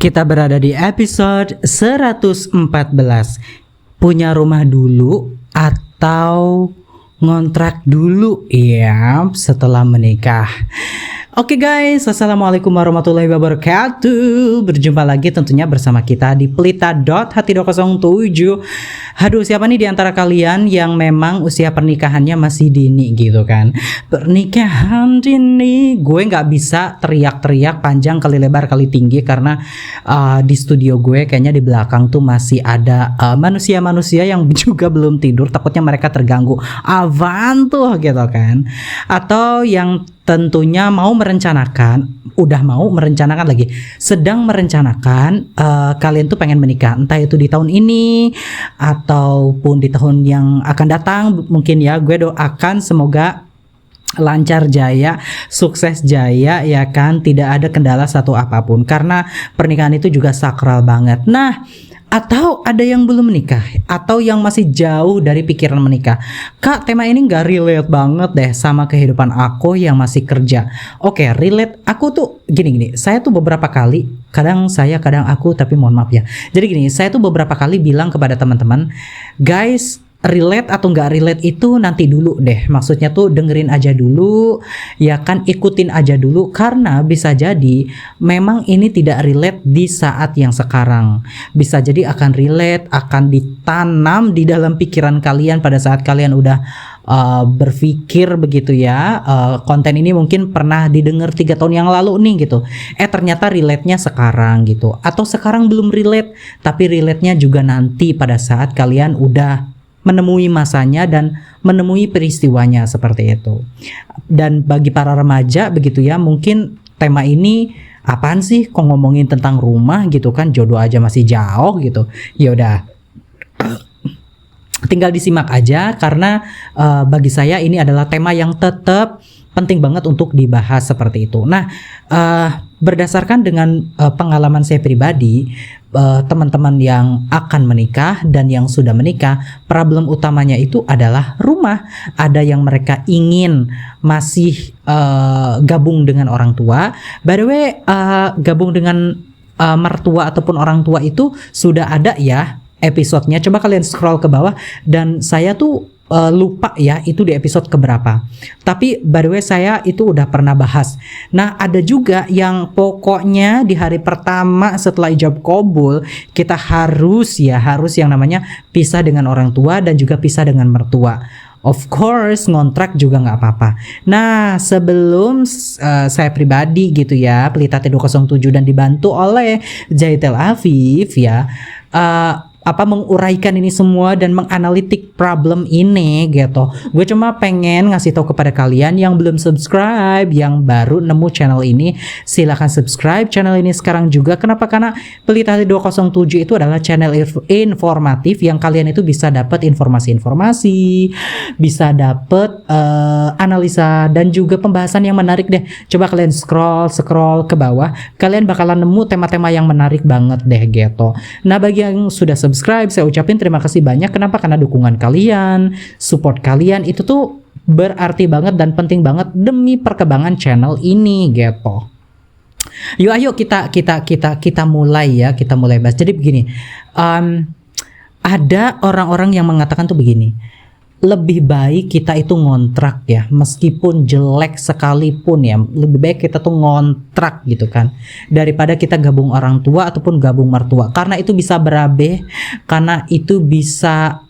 Kita berada di episode 114. Punya rumah dulu atau ngontrak dulu ya setelah menikah. Oke guys, assalamualaikum warahmatullahi wabarakatuh. Berjumpa lagi tentunya bersama kita di Pelita.hati207. Aduh, siapa nih di antara kalian yang memang usia pernikahannya masih dini gitu kan? Pernikahan dini, gue nggak bisa teriak-teriak panjang kali lebar kali tinggi karena di studio gue kayaknya di belakang tuh masih ada manusia-manusia yang juga belum tidur. Takutnya mereka terganggu. Avan tuh gitu kan? Atau yang tentunya sedang merencanakan kalian tuh pengen menikah, entah itu di tahun ini ataupun di tahun yang akan datang. Mungkin ya, gue doakan semoga lancar jaya, sukses jaya ya kan, tidak ada kendala satu apapun karena pernikahan itu juga sakral banget. Nah, atau ada yang belum menikah atau yang masih jauh dari pikiran menikah. Kak, tema ini gak relate banget deh sama kehidupan aku yang masih kerja. Oke, relate. Aku tuh gini. Saya tuh beberapa kali, kadang aku, tapi mohon maaf ya. Jadi gini, saya tuh beberapa kali bilang kepada teman-teman, guys, relate atau nggak relate itu nanti dulu deh. Maksudnya tuh dengerin aja dulu, ya kan, ikutin aja dulu. Karena bisa jadi memang ini tidak relate di saat yang sekarang. Bisa jadi akan relate, akan ditanam di dalam pikiran kalian pada saat kalian udah berpikir begitu ya. Konten ini mungkin pernah didengar 3 tahun yang lalu nih gitu. Ternyata relate-nya sekarang gitu. Atau sekarang belum relate, tapi relate-nya juga nanti pada saat kalian udah menemui masanya dan menemui peristiwanya seperti itu. Dan bagi para remaja begitu ya, mungkin tema ini apaan sih kok ngomongin tentang rumah gitu kan, jodoh aja masih jauh gitu. Ya udah, tinggal disimak aja karena bagi saya ini adalah tema yang tetap penting banget untuk dibahas seperti itu. Nah, berdasarkan dengan pengalaman saya pribadi, teman-teman yang akan menikah dan yang sudah menikah, problem utamanya itu adalah rumah. Ada yang mereka ingin masih gabung dengan orang tua. By the way, gabung dengan mertua ataupun orang tua itu sudah ada ya episodenya. Coba kalian scroll ke bawah dan saya tuh lupa ya itu di episode keberapa. Tapi by the way saya itu udah pernah bahas. Nah, ada juga yang pokoknya di hari pertama setelah ijab kabul kita harus yang namanya pisah dengan orang tua dan juga pisah dengan mertua. Of course ngontrak juga nggak apa-apa. Nah, sebelum saya pribadi gitu ya, Pelita T207 dan dibantu oleh Jaitel Afif ya, menguraikan ini semua dan menganalitik problem ini gitu. Gue cuma pengen ngasih tahu kepada kalian yang belum subscribe, yang baru nemu channel ini, silahkan subscribe channel ini sekarang juga. Kenapa? Karena Pelita 207 itu adalah channel informatif yang kalian itu bisa dapat informasi-informasi, bisa dapat analisa dan juga pembahasan yang menarik deh. Coba kalian scroll ke bawah, kalian bakalan nemu tema-tema yang menarik banget deh gitu. Nah, bagi yang sudah subscribe, saya ucapin terima kasih banyak. Kenapa? Karena dukungan kalian, support kalian itu tuh berarti banget dan penting banget demi perkembangan channel ini gitu. Yuk ayo kita mulai ya, kita mulai bahas. Jadi begini, ada orang-orang yang mengatakan tuh begini, lebih baik kita itu ngontrak ya, meskipun jelek sekalipun ya, lebih baik kita tuh ngontrak gitu kan, daripada kita gabung orang tua ataupun gabung mertua, karena itu bisa berabe, karena itu bisa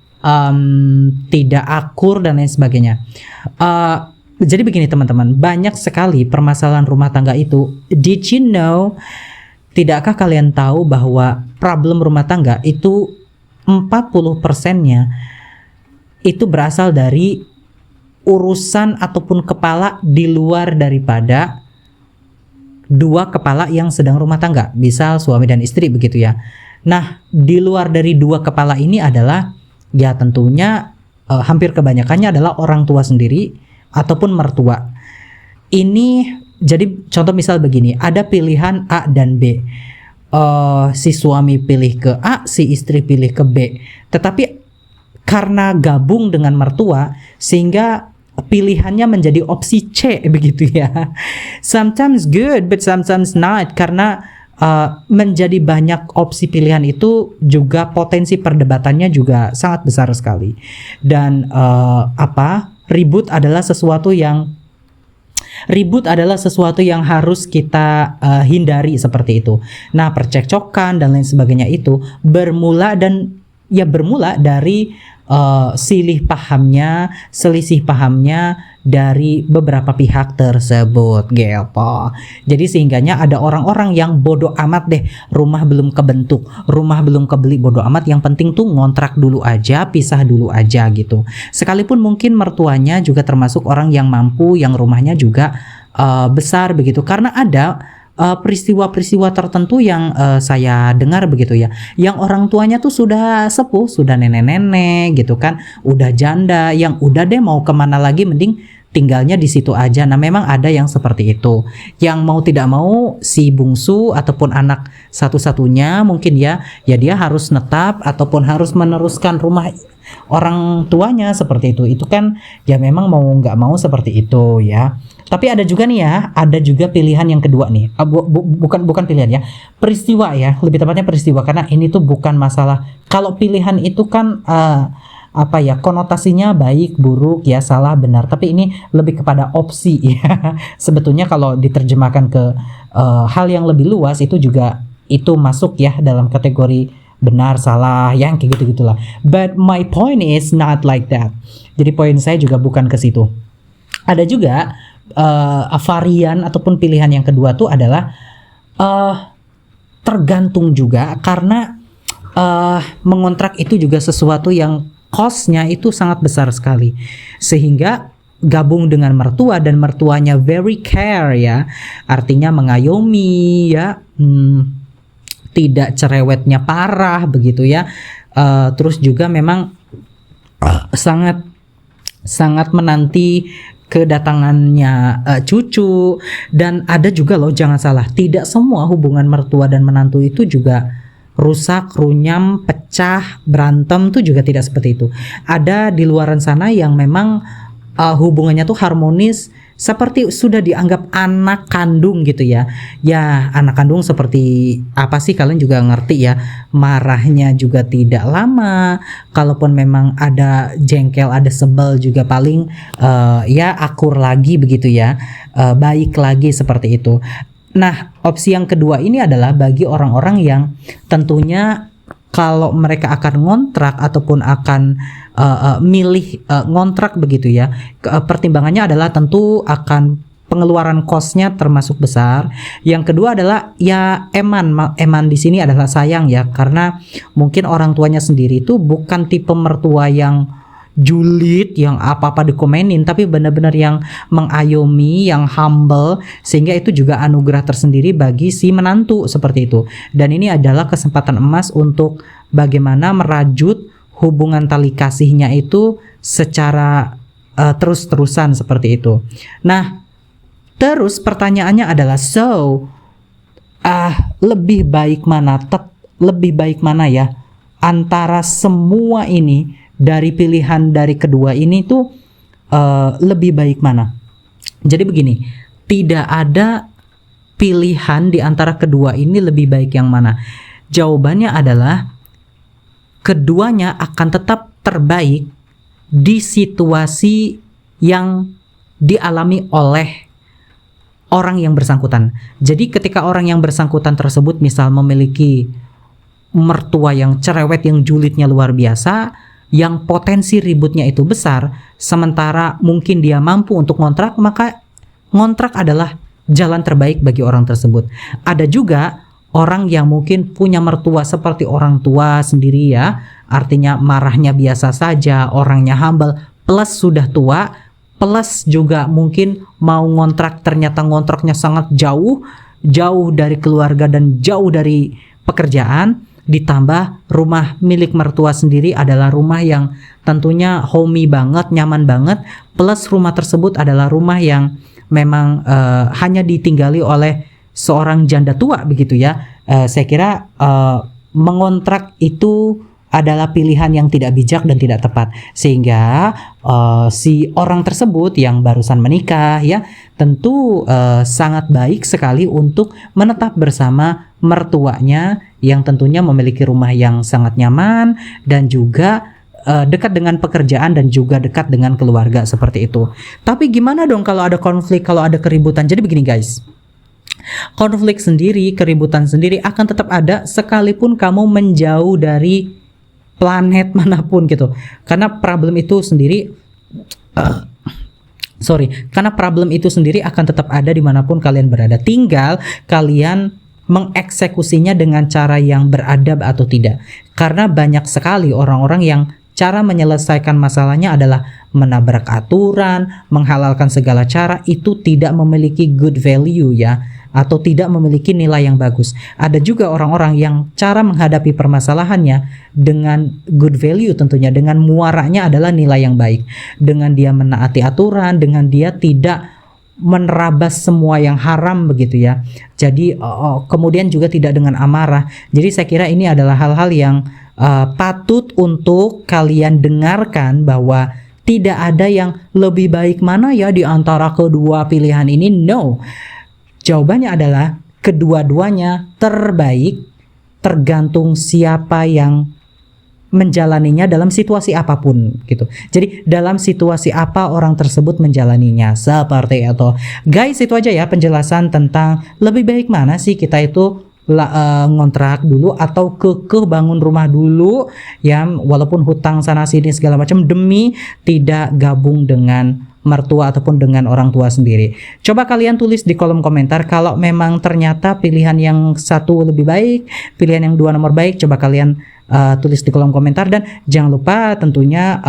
tidak akur dan lain sebagainya. Jadi begini teman-teman, banyak sekali permasalahan rumah tangga itu. Did you know, tidakkah kalian tahu bahwa problem rumah tangga itu 40%-nya itu berasal dari urusan ataupun kepala di luar daripada 2 kepala yang sedang rumah tangga, misal suami dan istri begitu ya. Nah, di luar dari 2 kepala ini adalah ya tentunya hampir kebanyakannya adalah orang tua sendiri ataupun mertua. Ini jadi contoh misal begini, ada pilihan A dan B. Si suami pilih ke A, si istri pilih ke B. Tetapi karena gabung dengan mertua sehingga pilihannya menjadi opsi C begitu ya. Sometimes good but sometimes not, karena menjadi banyak opsi pilihan itu juga potensi perdebatannya juga sangat besar sekali. Dan ribut adalah sesuatu yang harus kita hindari seperti itu. Nah, percekcokan dan lain sebagainya itu bermula dari selisih pahamnya dari beberapa pihak tersebut gitu. Jadi sehingganya ada orang-orang yang bodoh amat deh, rumah belum kebentuk, rumah belum kebeli, bodoh amat, yang penting tuh ngontrak dulu aja, pisah dulu aja gitu. Sekalipun mungkin mertuanya juga termasuk orang yang mampu, yang rumahnya juga besar begitu, karena ada peristiwa-peristiwa tertentu yang saya dengar begitu ya, yang orang tuanya tuh sudah sepuh, sudah nenek-nenek gitu kan, udah janda, yang udah deh mau kemana lagi mending tinggalnya di situ aja. Nah, memang ada yang seperti itu, yang mau tidak mau si bungsu ataupun anak satu-satunya mungkin ya dia harus netap ataupun harus meneruskan rumah orang tuanya seperti itu. Itu kan ya memang mau nggak mau seperti itu ya. Tapi ada juga nih ya, ada juga pilihan yang kedua nih. Bukan pilihan ya, peristiwa ya, lebih tepatnya peristiwa, karena ini tuh bukan masalah. Kalau pilihan itu kan konotasinya baik, buruk ya, salah, benar. Tapi ini lebih kepada opsi ya. Sebetulnya kalau diterjemahkan ke hal yang lebih luas itu juga itu masuk ya dalam kategori benar, salah, yang kayak gitu-gitulah. But my point is not like that. Jadi poin saya juga bukan ke situ. Ada juga varian ataupun pilihan yang kedua tuh adalah tergantung juga, karena mengontrak itu juga sesuatu yang cost-nya itu sangat besar sekali, sehingga gabung dengan mertua dan mertuanya very care ya, artinya mengayomi ya, tidak cerewetnya parah begitu ya, terus juga memang sangat menanti kedatangannya cucu. Dan ada juga loh, jangan salah, tidak semua hubungan mertua dan menantu itu juga rusak, runyam, pecah, berantem, tuh juga tidak seperti itu. Ada di luaran sana yang memang hubungannya tuh harmonis, seperti sudah dianggap anak kandung gitu ya. Ya, anak kandung seperti apa sih, kalian juga ngerti ya. Marahnya juga tidak lama. Kalaupun memang ada jengkel, ada sebel juga paling ya akur lagi begitu ya. Baik lagi seperti itu. Nah, opsi yang kedua ini adalah bagi orang-orang yang tentunya kalau mereka akan ngontrak ataupun akan milih ngontrak begitu ya, pertimbangannya adalah tentu akan pengeluaran kosnya termasuk besar. Yang kedua adalah ya eman di sini adalah sayang ya, karena mungkin orang tuanya sendiri itu bukan tipe mertua yang julid, yang apa-apa dikomenin, tapi benar-benar yang mengayomi, yang humble, sehingga itu juga anugerah tersendiri bagi si menantu seperti itu. Dan ini adalah kesempatan emas untuk bagaimana merajut hubungan tali kasihnya itu secara terus-terusan seperti itu. Nah, terus pertanyaannya adalah lebih baik mana ya antara semua ini, dari pilihan dari kedua ini tuh lebih baik mana? Jadi begini, tidak ada pilihan di antara kedua ini lebih baik yang mana. Jawabannya adalah keduanya akan tetap terbaik di situasi yang dialami oleh orang yang bersangkutan. Jadi ketika orang yang bersangkutan tersebut misal memiliki mertua yang cerewet, yang julidnya luar biasa, yang potensi ributnya itu besar, sementara mungkin dia mampu untuk ngontrak, maka ngontrak adalah jalan terbaik bagi orang tersebut. Ada juga orang yang mungkin punya mertua seperti orang tua sendiri ya, artinya marahnya biasa saja, orangnya humble, plus sudah tua, plus juga mungkin mau ngontrak, ternyata ngontraknya sangat jauh dari keluarga dan jauh dari pekerjaan. Ditambah rumah milik mertua sendiri adalah rumah yang tentunya homey banget, nyaman banget, plus rumah tersebut adalah rumah yang memang hanya ditinggali oleh seorang janda tua begitu ya. Saya kira mengontrak itu adalah pilihan yang tidak bijak dan tidak tepat, sehingga si orang tersebut yang barusan menikah ya tentu sangat baik sekali untuk menetap bersama mertuanya yang tentunya memiliki rumah yang sangat nyaman dan juga dekat dengan pekerjaan dan juga dekat dengan keluarga seperti itu. Tapi gimana dong kalau ada konflik, kalau ada keributan? Jadi begini guys, konflik sendiri, keributan sendiri akan tetap ada sekalipun kamu menjauh dari planet manapun gitu. Karena problem itu sendiri karena problem itu sendiri akan tetap ada dimanapun kalian berada. Tinggal kalian mengeksekusinya dengan cara yang beradab atau tidak. Karena banyak sekali orang-orang yang cara menyelesaikan masalahnya adalah menabrak aturan, menghalalkan segala cara, itu tidak memiliki good value ya, atau tidak memiliki nilai yang bagus. Ada juga orang-orang yang cara menghadapi permasalahannya dengan good value tentunya, dengan muaranya adalah nilai yang baik. Dengan dia menaati aturan, dengan dia tidak menerabas semua yang haram begitu ya. Jadi kemudian juga tidak dengan amarah. Jadi saya kira ini adalah hal-hal yang patut untuk kalian dengarkan, bahwa tidak ada yang lebih baik mana ya di antara kedua pilihan ini. No. Jawabannya adalah kedua-duanya terbaik, tergantung siapa yang menjalaninya dalam situasi apapun gitu. Jadi dalam situasi apa orang tersebut menjalaninya, seperti itu. Guys, itu aja ya penjelasan tentang lebih baik mana sih kita itu ngontrak dulu atau kekeh bangun rumah dulu ya, walaupun hutang sana sini segala macam, demi tidak gabung dengan mertua ataupun dengan orang tua sendiri. Coba kalian tulis di kolom komentar kalau memang ternyata pilihan yang satu lebih baik, pilihan yang dua nomor baik. Coba kalian tulis di kolom komentar, dan jangan lupa tentunya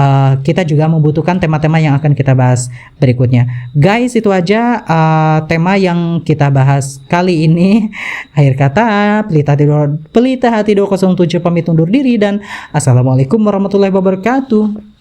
kita juga membutuhkan tema-tema yang akan kita bahas berikutnya. Guys, itu aja tema yang kita bahas kali ini. Akhir kata, Pelita Hati 207 pamit undur diri, dan assalamualaikum warahmatullahi wabarakatuh.